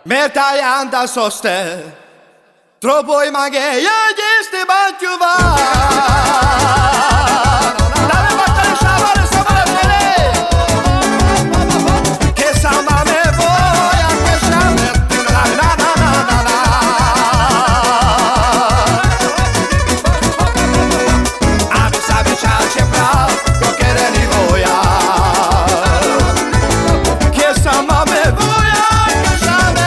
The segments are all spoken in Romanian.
Metà da soste, troppo i maghe, io gesti baciuva. Dove battere sciavare sopra le che samba me voi anche sciavare. Ave sabe ciace bravo, io che ne li voia. Che samba me voi anche sciavare.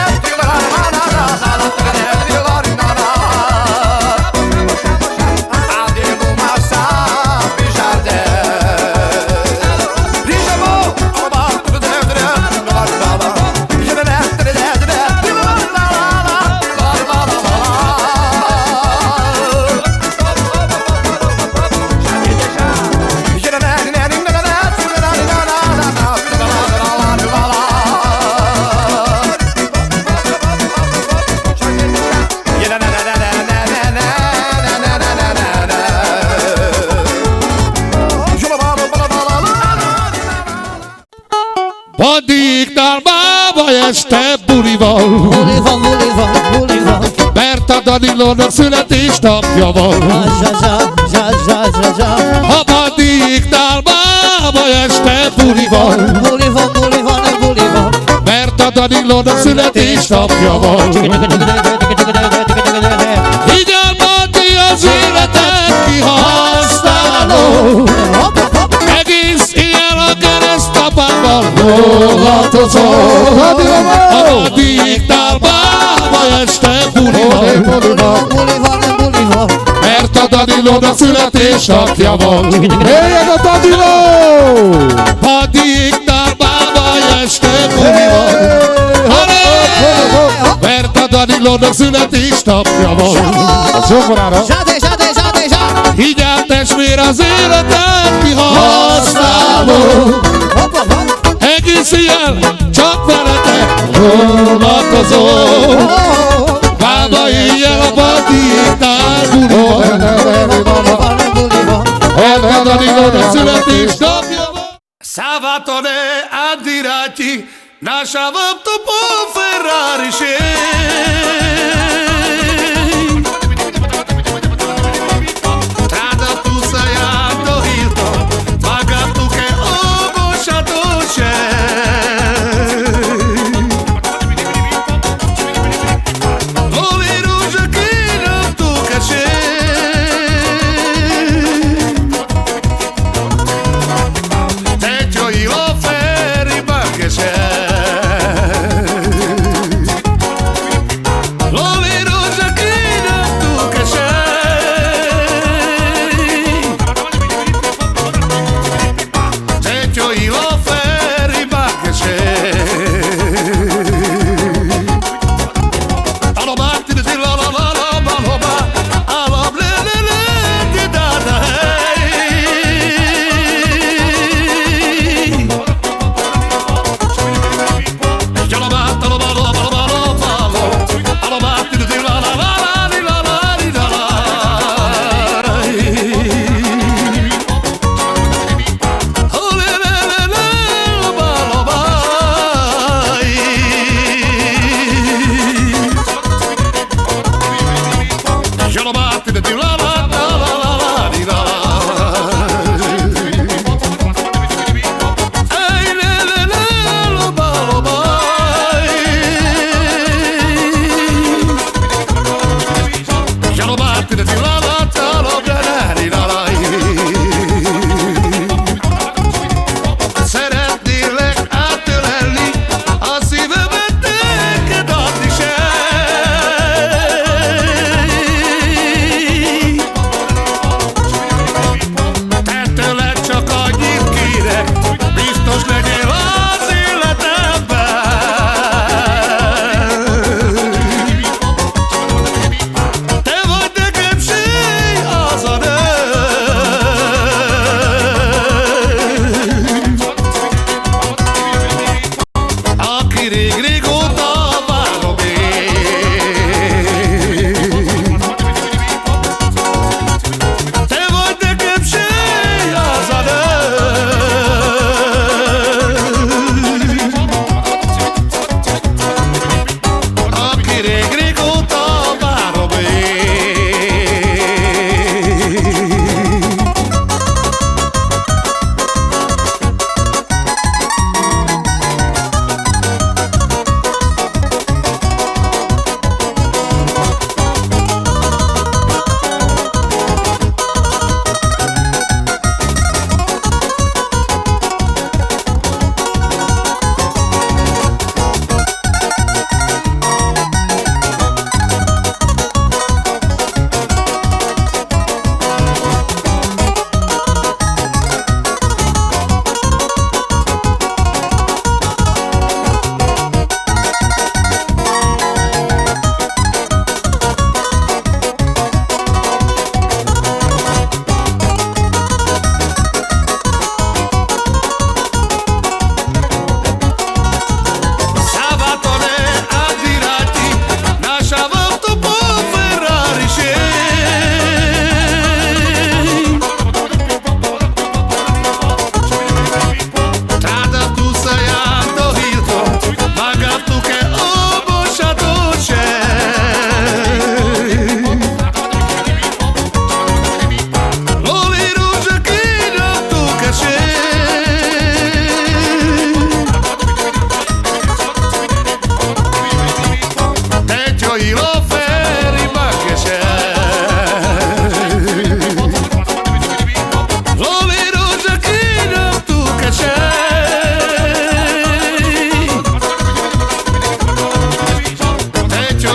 Bandiknál máma este bulival, mert a Danilónak születésnapja van. A bandiknál máma este bulival, mert a Danilónak születésnapja van. Igen, Bandi az életet kihasználó, egész éjjel a keresztapával lólatozó. A bandiknál máma este bulival, mert a Danilónak születésnapja van. Éljek a Daniló! Bandiknál máma este bulival, mert a Danilónak születésnapja van. A zsongorára. Így áll testvér az életet kihasználó, egész ilyen csak veletek vonatkozó. Máma éjjel a bandiknál bulival, mert a Danilónak születésnapja van. Salvatore Andirati, nasciamo dopo Ferrari Strada tu sei andato Hilton, paga tu che ho bocciato c'è. Dove rugia che non tu che c'è. Te io ferri perché c'è.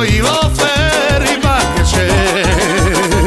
i oferi ma che c'è.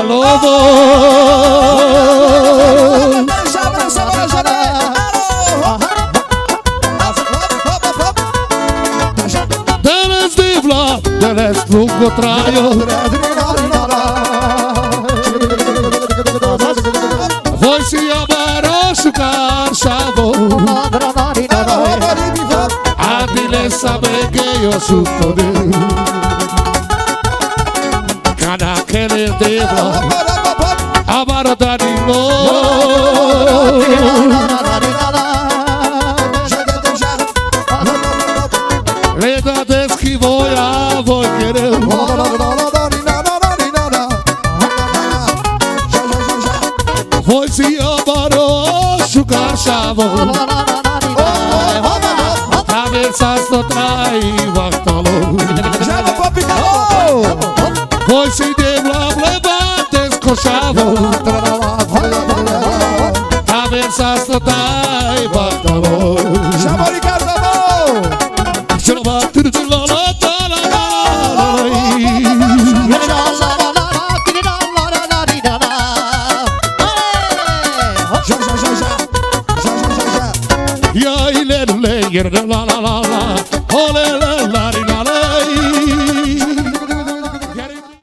lobo. Deles divla, deles lungo traio. Voi si amaro sugar savo. Adile sabe que yo susto de. Cada que le divla, amaro danilo. Le dades que voy querer. Voi si amaro sugar savo. A ver sto trai vaktalo. Voi si devla levantes košavo. A ver sto trai vaktalo. Čelova turčila la la la Ya ile le yer la la la la. Ole la la